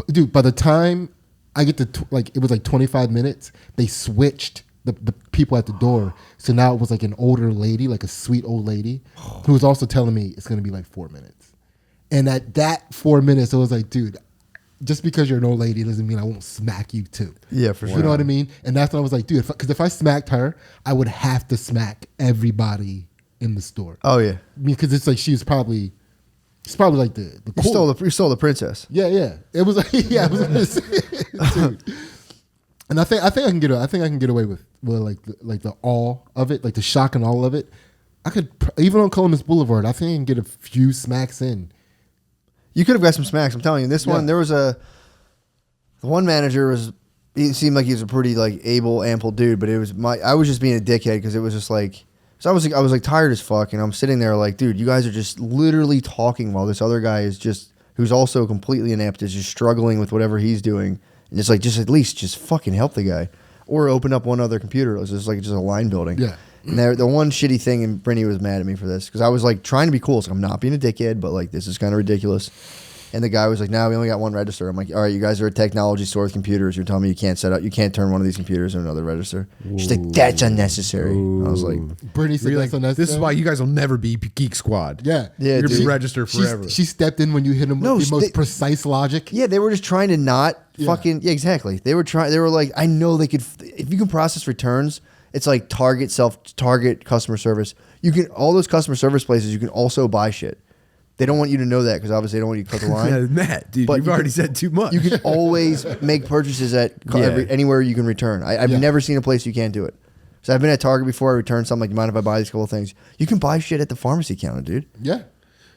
Dude, by the time I get to, it was like 25 minutes, they switched the people at the door. So now it was like an older lady, like a sweet old lady, who was also telling me it's going to be like 4 minutes. And at that 4 minutes, I was like, dude, just because you're an old lady doesn't mean I won't smack you too. Yeah, for sure. You know what I mean? And that's when I was like, dude, because if I smacked her, I would have to smack everybody in the store. Oh, yeah. Because it's like she's probably like the cool. You stole the princess. Yeah. It was like, yeah. It was dude. And I think I can get away with like the awe of it, like the shock and all of it. I could even on Columbus Boulevard. I think I can get a few smacks in. You could have got some smacks. I'm telling you, this one there was the one manager was. He seemed like he was a pretty like able, ample dude, but it was I was just being a dickhead because it was just like. So I was like tired as fuck, and I'm sitting there like, dude, you guys are just literally talking while this other guy is just who's also completely inept is just struggling with whatever he's doing, and it's like just at least just fucking help the guy, or open up one other computer. It was just like just a line building. Yeah. And the one shitty thing, and Brittany was mad at me for this because I was like trying to be cool, so I'm not being a dickhead, but like this is kind of ridiculous. And the guy was like, "No, we only got one register." I'm like, "All right, you guys are a technology store with computers. You're telling me you can't turn one of these computers into another register." She's like, "That's unnecessary." I was like, Brittany said that's unnecessary. This is why you guys will never be Geek Squad. Yeah. You're going to dude. be registered forever. She stepped in when you hit him with the most precise logic. Yeah, they were just trying to not fucking... Yeah, exactly. They were like, I know they could... If you can process returns, it's like Target customer service. You can... All those customer service places, you can also buy shit. They don't want you to know that because obviously they don't want you to cut the line. Matt, dude, you've already said too much. You can always make purchases at anywhere you can return. I've never seen a place you can't do it. So I've been at Target before. I returned something like, you mind if I buy these couple of things? You can buy shit at the pharmacy counter, dude. Yeah.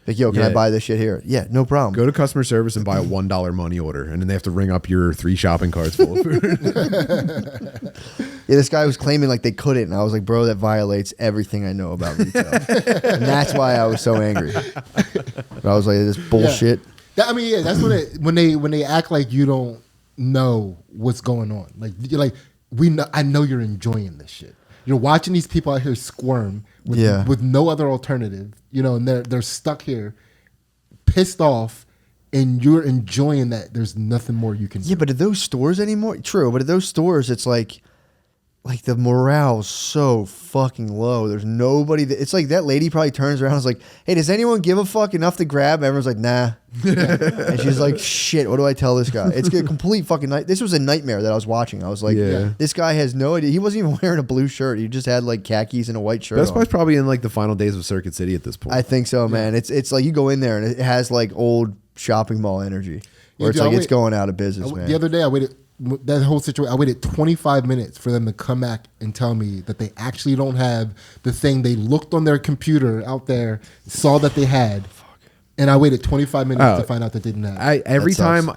Like, yo, can I buy this shit here? Yeah, no problem. Go to customer service and buy a $1 money order, and then they have to ring up your 3 shopping carts full of food. Yeah, this guy was claiming like they couldn't, and I was like, bro, that violates everything I know about retail. And that's why I was so angry. But I was like, this bullshit. Yeah. That's when they act like you don't know what's going on. Like you're like, I know you're enjoying this shit. You're watching these people out here squirm with no other alternative, and they're stuck here, pissed off, and you're enjoying that. There's nothing more you can do. Yeah, but at those stores anymore, true, but at those stores, it's like the morale's so fucking low. There's nobody it's like that lady probably turns around and is like, hey, does anyone give a fuck enough to grab? Everyone's like, nah. And she's like, shit, what do I tell this guy? It's a complete fucking night. This was a nightmare that I was watching. I was like, this guy has no idea. He wasn't even wearing a blue shirt. He just had like khakis and a white shirt. Best Buy's probably in like the final days of Circuit City at this point. I think so, man. It's like you go in there and it has like old shopping mall energy where it's going out of business, man. The other day I waited. That whole situation, I waited 25 minutes for them to come back and tell me that they actually don't have the thing they looked on their computer out there, saw that they had, and I waited 25 minutes to find out that they didn't have. Every time,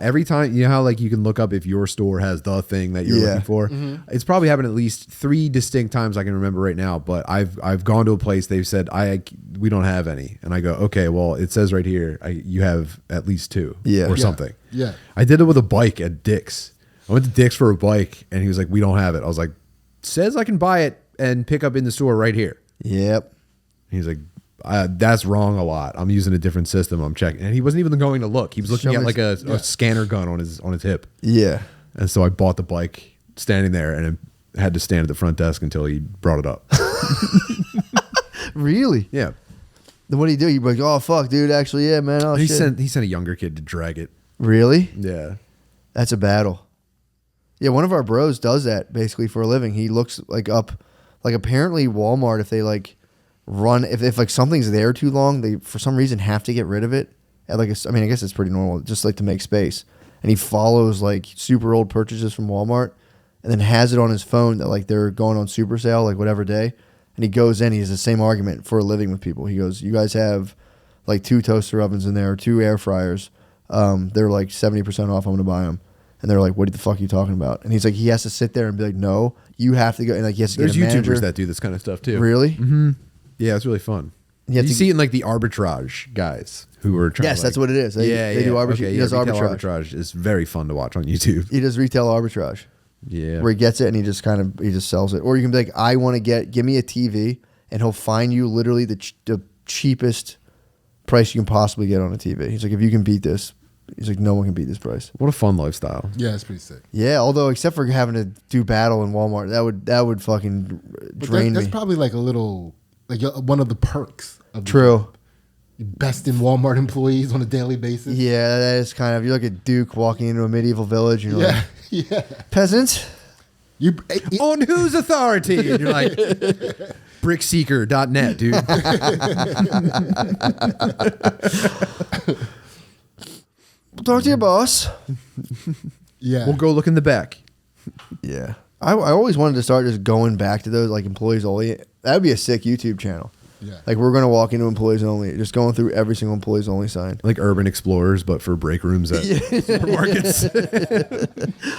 you know how like you can look up if your store has the thing that you're looking for. Mm-hmm. It's probably happened at least 3 distinct times I can remember right now. But I've gone to a place, they've said we don't have any, and I go, okay, well it says right here you have at least 2 or something. Yeah, I did it with a bike at Dick's. I went to Dick's for a bike, and he was like, we don't have it. I was like, says I can buy it and pick up in the store right here. Yep. He's like, that's wrong a lot. I'm using a different system. I'm checking. And he wasn't even going to look. He was looking at like a scanner gun on his hip. Yeah. And so I bought the bike standing there and had to stand at the front desk until he brought it up. Really? Yeah. Then what do you do? You're like, oh, fuck, dude. Actually, yeah, man. Oh, he shit. sent a younger kid to drag it. Really? Yeah. That's a battle. Yeah, one of our bros does that basically for a living. He looks like up, like apparently Walmart, if they like run, if like something's there too long, they for some reason have to get rid of it. At like I guess it's pretty normal, just like to make space. And he follows like super old purchases from Walmart, and then has it on his phone that like they're going on super sale like whatever day. And he goes in, he has the same argument for a living with people. He goes, you guys have like 2 toaster ovens in there, 2 air fryers. They're like 70% off. I'm gonna buy them. And they're like, what the fuck are you talking about? And he's like, he has to sit there and be like, no, you have to go. And like, he has to There's get a manager. YouTubers that do this kind of stuff too. Really? Mm-hmm. Yeah, it's really fun. You see it in like the arbitrage guys who are trying. Yes, that's what it is. They do arbitrage. Okay, he does arbitrage. It's very fun to watch on YouTube. He does retail arbitrage. Yeah. Where he gets it and he just sells it. Or you can be like, I want to give me a TV, and he'll find you literally the cheapest price you can possibly get on a TV. He's like, if you can beat this. He's like, no one can beat this price. What a fun lifestyle. Yeah, it's pretty sick. Yeah, although except for having to do battle in Walmart, that would fucking drain me. That's probably like a little, like one of the perks of True. Best in Walmart employees on a daily basis. Yeah, that is kind of, you look at Duke walking into a medieval village and you're like, peasants? On whose authority? And you're like, brickseeker.net, dude. Talk to your boss. Yeah. We'll go look in the back. Yeah. I always wanted to start just going back to those like employees only. That would be a sick YouTube channel. Yeah. Like we're gonna walk into employees only, just going through every single employees only sign. Like urban explorers, but for break rooms at supermarkets.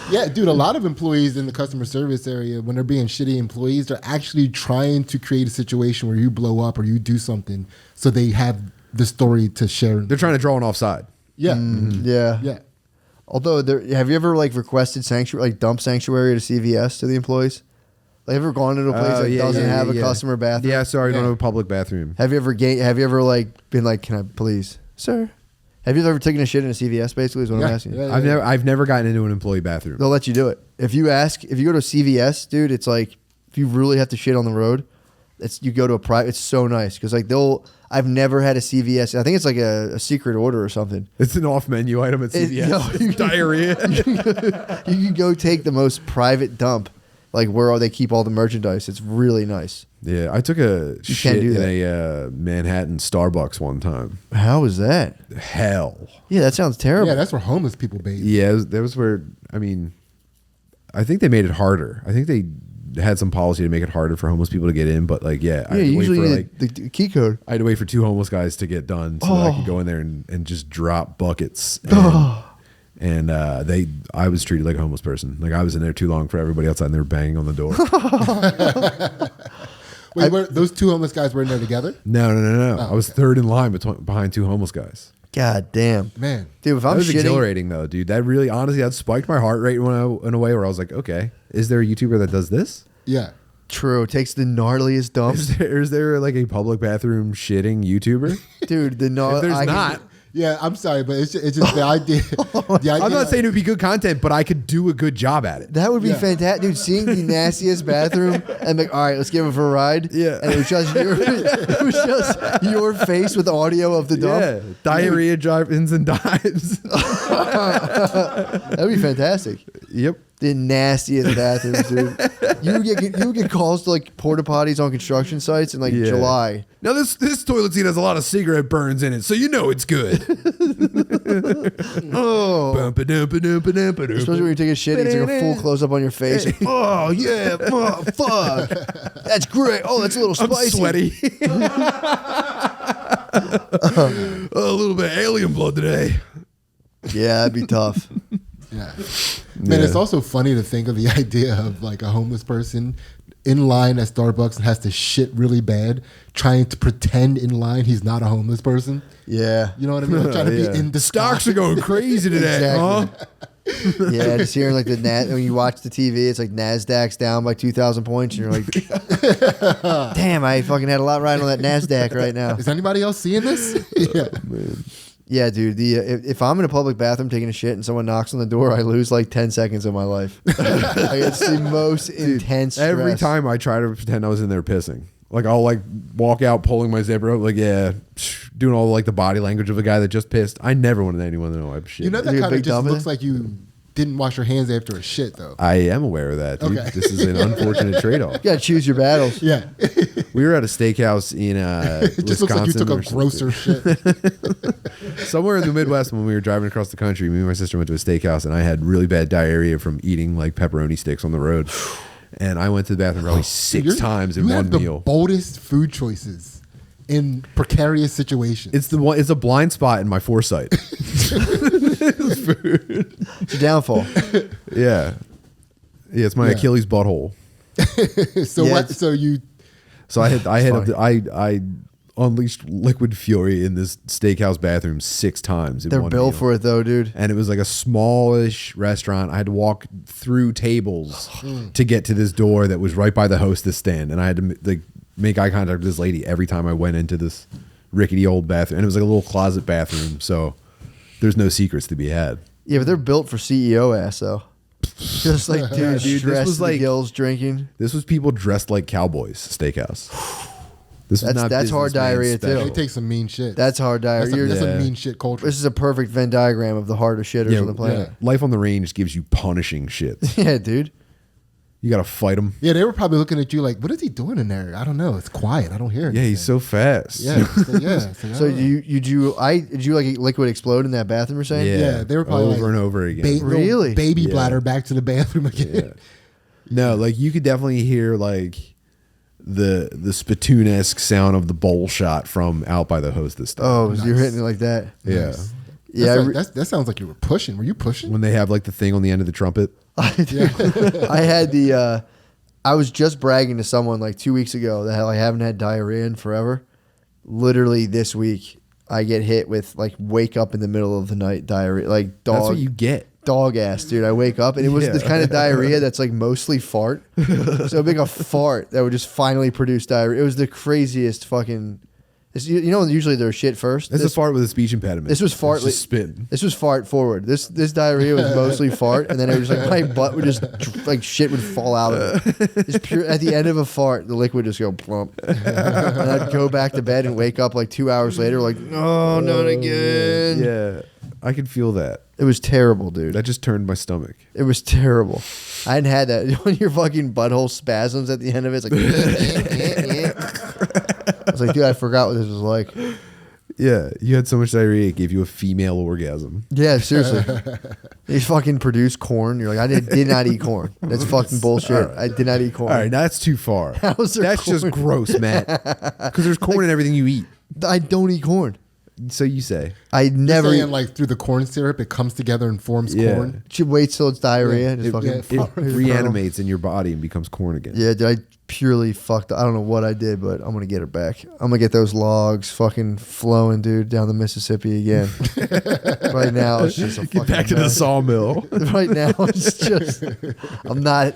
Yeah, dude, a lot of employees in the customer service area, when they're being shitty employees, they're actually trying to create a situation where you blow up or you do something so they have the story to share. They're trying to draw an offside. Yeah. Yeah. Yeah. Although, have you ever like requested sanctuary, like dump sanctuary to CVS to the employees? Like, have you ever gone into a place that doesn't have a customer bathroom? Yeah, sorry, don't have a public bathroom. Have you ever like been like, can I please, sir? Have you ever taken a shit in a CVS? Basically, is what I'm asking. Yeah. I've never gotten into an employee bathroom. They'll let you do it. If you go to a CVS, dude, it's like if you really have to shit on the road, you go to a private. It's so nice because like I've never had a CVS. I think it's like a secret order or something. It's an off menu item at CVS. Diarrhea. You can go take the most private dump, like where they keep all the merchandise. It's really nice. Yeah, I took a shit in a Manhattan Starbucks one time. How was that? Hell. Yeah, that sounds terrible. Yeah, that's where homeless people bathe. Yeah, that was where, I mean, I think they made it harder. I think they had some policy to make it harder for homeless people to get in, but like, yeah. Yeah, you usually need the key code. I had to wait for 2 homeless guys to get done so that I could go in there and just drop buckets. And I was treated like a homeless person. Like I was in there too long for everybody outside and they were banging on the door. Wait, those 2 homeless guys were in there together? No. Oh, I was third in line behind 2 homeless guys. God damn. Man. Dude, if I'm That was shitting, exhilarating though, dude. That really, honestly, that spiked my heart rate in a way where I was like, okay, is there a YouTuber that does this? Yeah. True. Takes the gnarliest dumps. Is there like a public bathroom shitting YouTuber? Dude, the If there's not. Yeah, I'm sorry, but it's just the idea. I'm not saying it would be good content, but I could do a good job at it. That would be fantastic, dude. Seeing the nastiest bathroom and like, all right, let's give it for a ride. Yeah, and it was just your face with audio of the dump. Yeah, diarrhea drive-ins and dives. That'd be fantastic. Yep. The nastiest bathrooms, dude. You would get calls to like porta potties on construction sites in like July. Now this toilet seat has a lot of cigarette burns in it, so you know it's good. Oh, especially when you take a shit, it's like a full close up on your face. Oh yeah, fuck, that's great. Oh, that's a little spicy. I'm sweaty. A little bit of alien blood today. Yeah, that'd be tough. Yeah. Man, it's also funny to think of the idea of like a homeless person in line at Starbucks and has to shit really bad, trying to pretend in line he's not a homeless person. Yeah. You know what I mean? Like trying to be in disguise. Stocks are going crazy today, huh? Yeah, just hearing like when you watch the TV, it's like NASDAQ's down by 2,000 points, and you're like, damn, I fucking had a lot riding on that NASDAQ right now. Is anybody else seeing this? Yeah. Man. Yeah, dude. If I'm in a public bathroom taking a shit and someone knocks on the door, I lose like 10 seconds of my life. It's the most intense stress. Every time I try to pretend I was in there pissing, like I'll like walk out pulling my zipper up, like doing all like the body language of a guy that just pissed. I never wanted anyone to know I'm shit. You know that kind of just looks like you didn't wash your hands after a shit though. I am aware of that, dude. Okay. This is an unfortunate trade-off. You gotta choose your battles. Yeah. We were at a steakhouse in it just looks like you took a grosser shit. Somewhere in the Midwest when we were driving across the country, me and my sister went to a steakhouse and I had really bad diarrhea from eating like pepperoni sticks on the road. And I went to the bathroom probably 6 times in one meal. You have the boldest food choices in precarious situations. It's a blind spot in my foresight. It's a downfall. Yeah. Yeah, it's my Achilles butthole. So I unleashed liquid fury in this steakhouse bathroom 6 times in They're one built meal. for it though, dude. And it was like a smallish restaurant. I had to walk through tables to get to this door that was right by the hostess stand, and I had to like make eye contact with this lady every time I went into this rickety old bathroom. And it was like a little closet bathroom, so there's no secrets to be had. Yeah, but they're built for CEO ass though. Just like dude, this was like like gills drinking. This was people dressed like cowboys. Steakhouse. That's hard diarrhea too. They take some mean shit. That's hard diarrhea. That's a mean shit culture. This is a perfect Venn diagram of the hardest shitters on the planet. Yeah. Life on the range gives you punishing shit. Yeah, dude. You got to fight them. Yeah, they were probably looking at you like, what is he doing in there? I don't know. It's quiet. I don't hear it. Yeah, he's so fast. Yeah. So did you like liquid explode in that bathroom you're saying? Yeah, they were probably over and over again. Really? Baby bladder back to the bathroom again. Yeah. No, like you could definitely hear like the spittoon-esque sound of the bowl shot from Out by the Hose this time. Oh, nice. You're hitting it like that. Yeah. Nice. Yeah, that sounds like you were pushing. Were you pushing? When they have like the thing on the end of the trumpet. I had the. I was just bragging to someone like 2 weeks ago that I haven't had diarrhea in forever. Literally this week, I get hit with like wake up in the middle of the night diarrhea, like dog. That's what you get. Dog ass, dude. I wake up and it was this kind of diarrhea that's like mostly fart. So big a fart that would just finally produce diarrhea. It was the craziest fucking. You know, usually they're shit first. This is a fart with a speech impediment. This was fart. Spin. This was fart forward. This diarrhea was mostly fart, and then it was like my butt would just like shit would fall out of it. It's pure. At the end of a fart, the liquid just go plump, and I'd go back to bed and wake up like 2 hours later, like no, not again. Yeah, I could feel that. It was terrible, dude. That just turned my stomach. It was terrible. I hadn't had that. When your fucking butthole spasms at the end of it, it's like. I was like, dude, I forgot what this was like. Yeah, you had so much diarrhea, it gave you a female orgasm. Yeah, seriously. They fucking produce corn. You're like, I did not eat corn. That's fucking bullshit. Right. I did not eat corn. All right, that's too far. That's corn? just gross, Matt. Because there's corn in everything you eat. I don't eat corn. So you say. I never. You're saying, like through the corn syrup, it comes together and forms corn. Should wait till it's diarrhea. Yeah, It reanimates in your body and becomes corn again. Yeah, dude, I purely fucked up. I don't know what I did, but I'm going to get it back. I'm going to get those logs fucking flowing, dude, down the Mississippi again. Right now, it's just a fucking Get back to the sawmill. Right now, it's just... I'm not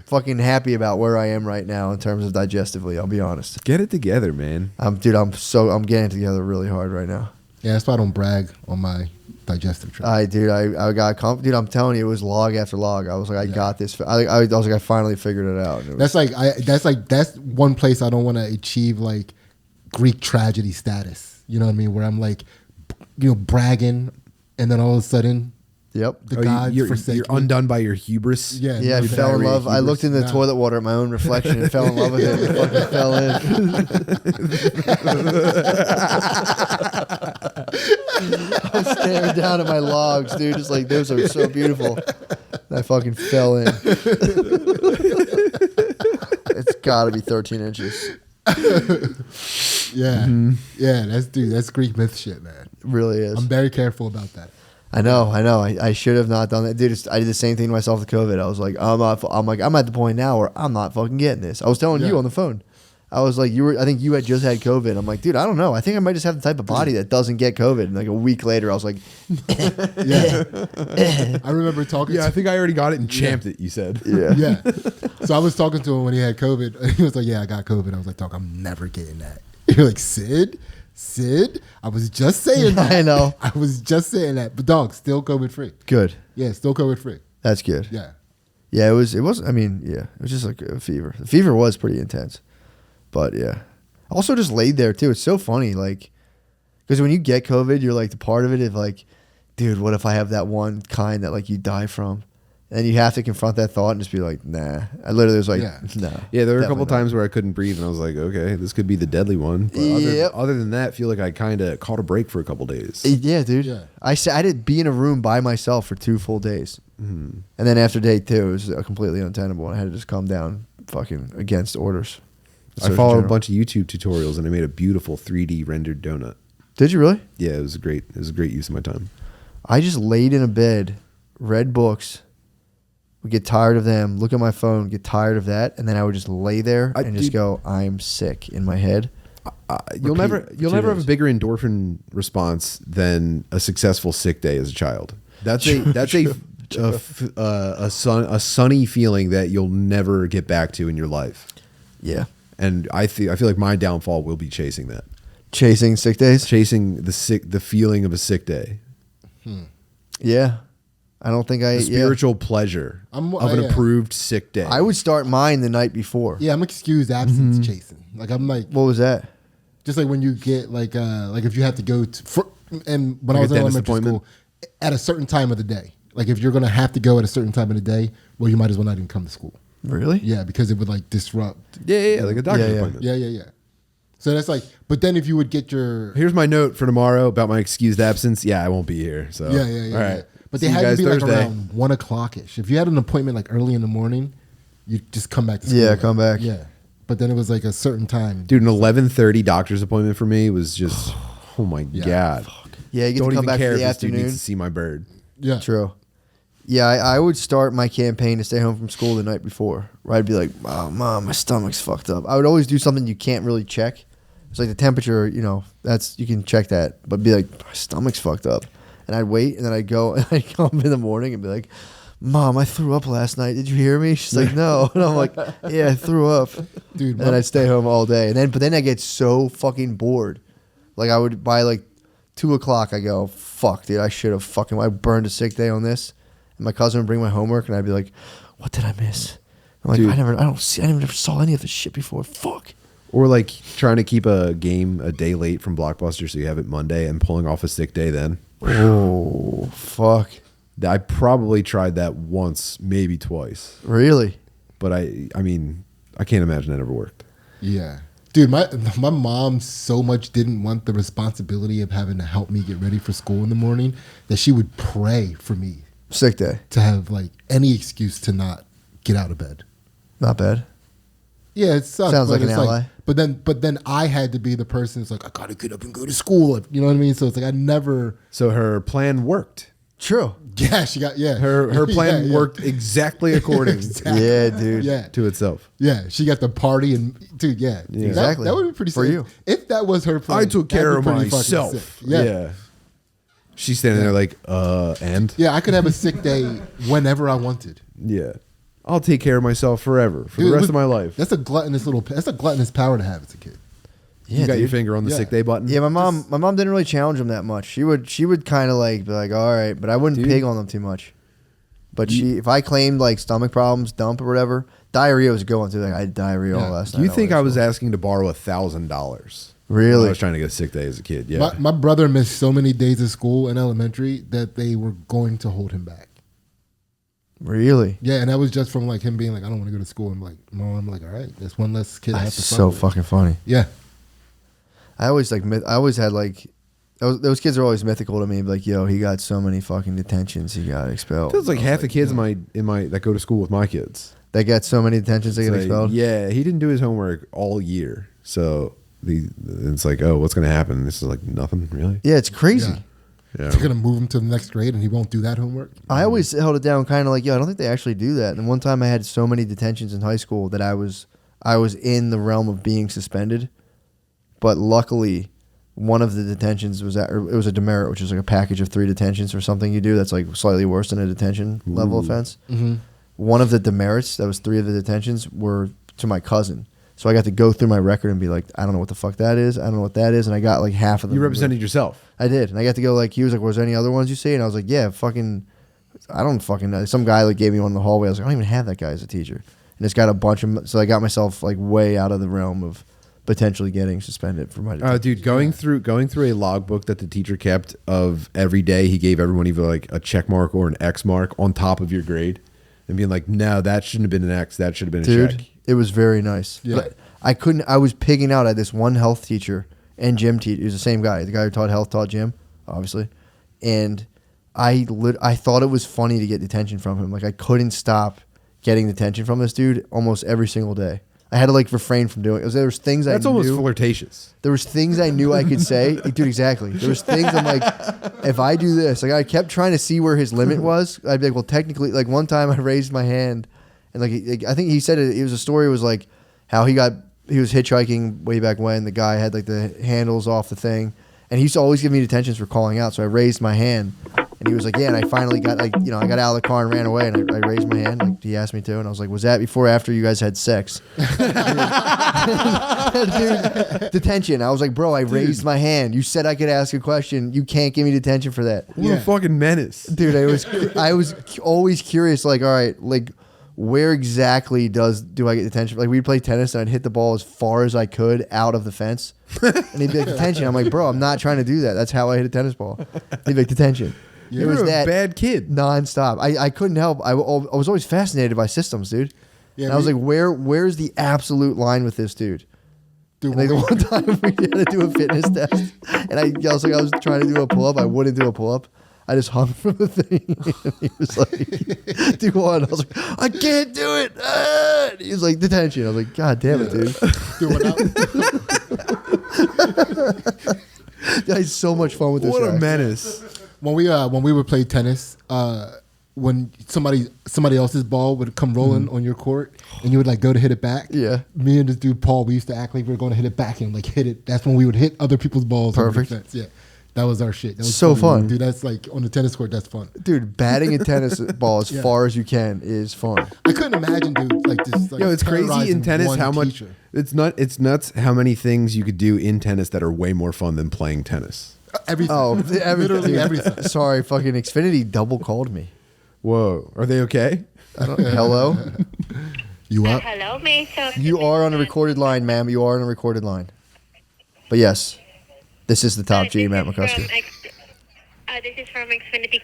fucking happy about where I am right now in terms of digestively, I'll be honest. Get it together, man. I'm getting it together really hard right now. Yeah, that's why I don't brag on my digestive tract. I got dude, I'm telling you, it was log after log. I was like, I got this. I was like, I finally figured it out. That's one place I don't want to achieve like Greek tragedy status. You know what I mean? Where I'm like, bragging, and then all of a sudden, yep, the gods forsake you're undone by your hubris. Yeah, I fell in love. Hubris. I looked in the toilet water at my own reflection and fell in love with it. And fucking fell in. I was staring down at my logs, dude. Just like, those are so beautiful. And I fucking fell in. It's got to be 13 inches. Yeah. Yeah, that's Greek myth shit, man. It really is. I'm very careful about that. I know. I should have not done that, dude. I did the same thing to myself with COVID. I was like, I'm at the point now where I'm not fucking getting this. I was telling you on the phone. I was like, I think you had just had COVID. I'm like, dude, I don't know. I think I might just have the type of body that doesn't get COVID. And like a week later, I was like, yeah. I remember talking. Yeah, I think I already got it and champed it. You said, yeah. So I was talking to him when he had COVID. And he was like, yeah, I got COVID. I was like, dog, I'm never getting that. You're like, Sid, I was just saying that. I know. I was just saying that. But dog, still COVID free. Good. Yeah, still COVID free. That's good. Yeah. Yeah, it was. I mean, yeah, it was just like a fever. The fever was pretty intense. But yeah, also just laid there too. It's so funny, like, because when you get COVID, you're like, the part of it is like, dude, what if I have that one kind that like you die from, and you have to confront that thought and just be like, nah. I literally was like, nah. Yeah, there were a couple times where I couldn't breathe, and I was like, okay, this could be the deadly one. But other than that, I feel like I kind of caught a break for a couple days. Yeah, dude. Yeah. I did be in a room by myself for 2 full days, and then after day 2, it was completely untenable. I had to just come down, fucking against orders. I followed a bunch of YouTube tutorials and I made a beautiful 3D rendered donut. Did you really? Yeah, it was a great use of my time. I just laid in a bed, read books, would get tired of them, look at my phone, get tired of that, and then I would just lay there and just go, I'm sick in my head. You'll never have a bigger endorphin response than a successful sick day as a child. That's a sunny feeling that you'll never get back to in your life. Yeah. And I feel like my downfall will be chasing that. Chasing sick days? Chasing the feeling of a sick day. Yeah. I don't think the spiritual pleasure of an approved sick day. I would start mine the night before. Yeah, I'm excused absence chasing. Like I'm like, what was that? Just like when you get like if you have to go and when I was in elementary school at a certain time of the day. Like if you're gonna have to go at a certain time of the day, well, you might as well not even come to school. Really? Yeah, because it would like disrupt. Yeah, like a doctor's appointment. Yeah. So that's like, but then if you would get your... Here's my note for tomorrow about my excused absence. Yeah, I won't be here. So Yeah. All right. But they had to be Thursday. Like around 1:00ish. If you had an appointment like early in the morning, you just come back to school. Yeah, come back. Yeah. but then it was like a certain time. Dude, an 11:30 doctor's appointment for me was just, oh my God. Fuck. Yeah, you get Don't to come even back care in if the this dude afternoon. needs to see my bird. Yeah. True. Yeah, I would start my campaign to stay home from school the night before. Where I'd be like, oh, Mom, my stomach's fucked up. I would always do something you can't really check. It's like the temperature, you know, you can check that. But be like, my stomach's fucked up. And I'd wait, and then I'd go, and I'd come in the morning and be like, Mom, I threw up last night. Did you hear me? She's like, no. And I'm like, yeah, I threw up. Dude. And then I'd stay home all day. But then I get so fucking bored. Like I would, by like 2 o'clock, I go, fuck, dude, I should have I burned a sick day on this. And my cousin would bring my homework, and I'd be like, what did I miss? I'm like, Dude. I never saw any of this shit before. Fuck. Or like trying to keep a game a day late from Blockbuster so you have it Monday and pulling off a sick day then. Oh, fuck. I probably tried that once, maybe twice. Really? But I mean, I can't imagine that ever worked. Yeah. Dude, my mom so much didn't want the responsibility of having to help me get ready for school in the morning that she would pray for me Sick day. to have like any excuse to not get out of bed. Not bad. Yeah, it sucks. Sounds like it's an ally. But then I had to be the person who's like, I gotta get up and go to school. You know what I mean? So it's like I never. So her plan worked. True. Yeah, she got Her plan worked exactly according Yeah, dude. Yeah, to itself. yeah. She got the party and dude, yeah. Exactly. That would be pretty For sick. you. If that was her plan. I took that'd care be of pretty fucking myself. sick. Yeah. She's standing there like, and? Yeah, I could have a sick day whenever I wanted. Yeah. I'll take care of myself forever for Dude, the rest look, of my life. That's a gluttonous power to have as a kid. Yeah, You got your dude. finger on the Yeah. sick day button? Yeah, my mom didn't really challenge him that much. She would kind of like be like, all right, but I wouldn't Dude. pig on them too much. But if I claimed like stomach problems, dump or whatever, diarrhea was going through. Like I had diarrhea all last night. Do you think I was at asking to borrow $1,000? Really? I was trying to get a sick day as a kid. Yeah. My brother missed so many days of school in elementary that they were going to hold him back. Really? Yeah, and that was just from like him being like, I don't want to go to school. I'm like, Mom, I'm like, all right, there's one less kid I have That's to so fuck with. fucking funny. Yeah. I always had like those kids are always mythical to me. Like, yo, he got so many fucking detentions, he got expelled. Feels like half the kids in my that go to school with my kids. They got so many detentions, they get It's like, expelled. yeah, he didn't do his homework all year. So it's like, oh, what's going to happen? This is like nothing, really. Yeah, it's crazy. Yeah. Yeah. They're gonna move him to the next grade, and he won't do that homework. I always held it down kind of like, yo, I don't think they actually do that. And one time I had so many detentions in high school that I was in the realm of being suspended. But luckily, one of the detentions it was a demerit, which is like a package of 3 detentions or something you do that's like slightly worse than a detention level offense. Mm-hmm. One of the demerits, that was 3 of the detentions, were to my cousin. So I got to go through my record and be like, I don't know what the fuck that is. I don't know what that is. And I got like half of them. You represented yourself. I did. And I got to go like, he was like, was there any other ones you see? And I was like, yeah, I don't fucking know. Some guy like gave me one in the hallway. I was like, I don't even have that guy as a teacher. And it's got a bunch of, so I got myself like way out of the realm of potentially getting suspended for my detention. Dude, going through a logbook that the teacher kept of every day, he gave everyone either like a check mark or an X mark on top of your grade and being like, no, that shouldn't have been an X. That should have been a check. It was very nice. Yeah. But I was pigging out at this one health teacher and gym teacher. He was the same guy. The guy who taught health taught gym, obviously. And I thought it was funny to get detention from him. Like I couldn't stop getting detention from this dude almost every single day. I had to like refrain from doing it. There was things That's I knew. almost flirtatious. There was things I knew I could say. Dude, exactly. There was things I'm like, if I do this, like I kept trying to see where his limit was. I'd be like, well, technically, like one time I raised my hand and like I think he said it was a story. It was like how he was hitchhiking way back when. The guy had like the handles off the thing. And he used to always give me detentions for calling out. So I raised my hand. And he was like, yeah. And I finally got like, I got out of the car and ran away. And I raised my hand. Like he asked me to. And I was like, was that before or after you guys had sex? Dude, detention. I was like, bro, I raised my hand. You said I could ask a question. You can't give me detention for that. What a fucking menace. Dude, I was always curious, like, all right, like, where exactly do I get detention? Like, we'd play tennis and I'd hit the ball as far as I could out of the fence. And he'd be like, detention. I'm like, bro, I'm not trying to do that. That's how I hit a tennis ball. He'd be like, detention. You're a bad kid. Nonstop. I couldn't help. I was always fascinated by systems, dude. Yeah, and I was like, where's the absolute line with this dude? And like the one time we had to do a fitness test, and I was trying to do a pull up. I wouldn't do a pull up. I just hung from the thing. And he was like, do one. I was like, I can't do it. And he was like, detention. I was like, God damn it, dude. I had so much fun with this. What a guy. menace. When we would play tennis, when somebody else's ball would come rolling on your court and you would like go to hit it back. Yeah. Me and this dude Paul, we used to act like we were going to hit it back and like hit it. That's when we would hit other people's balls. Perfect. On the fence. Yeah. That was our shit. That was So fun. Dude, that's like on the tennis court, that's fun. Dude, batting a tennis ball as far as you can is fun. I couldn't imagine, dude, like this. Like, Yo, it's crazy in tennis how much teacher. it's nuts how many things you could do in tennis that are way more fun than playing tennis. Everything. Oh, Literally everything. Sorry, fucking Xfinity double called me. Whoa, are they okay? Hello? You up? Hello, may I talk You are on a recorded line, ma'am. You are on a recorded line. But yes, this is the top G, Matt McCusker. This is from Xfinity.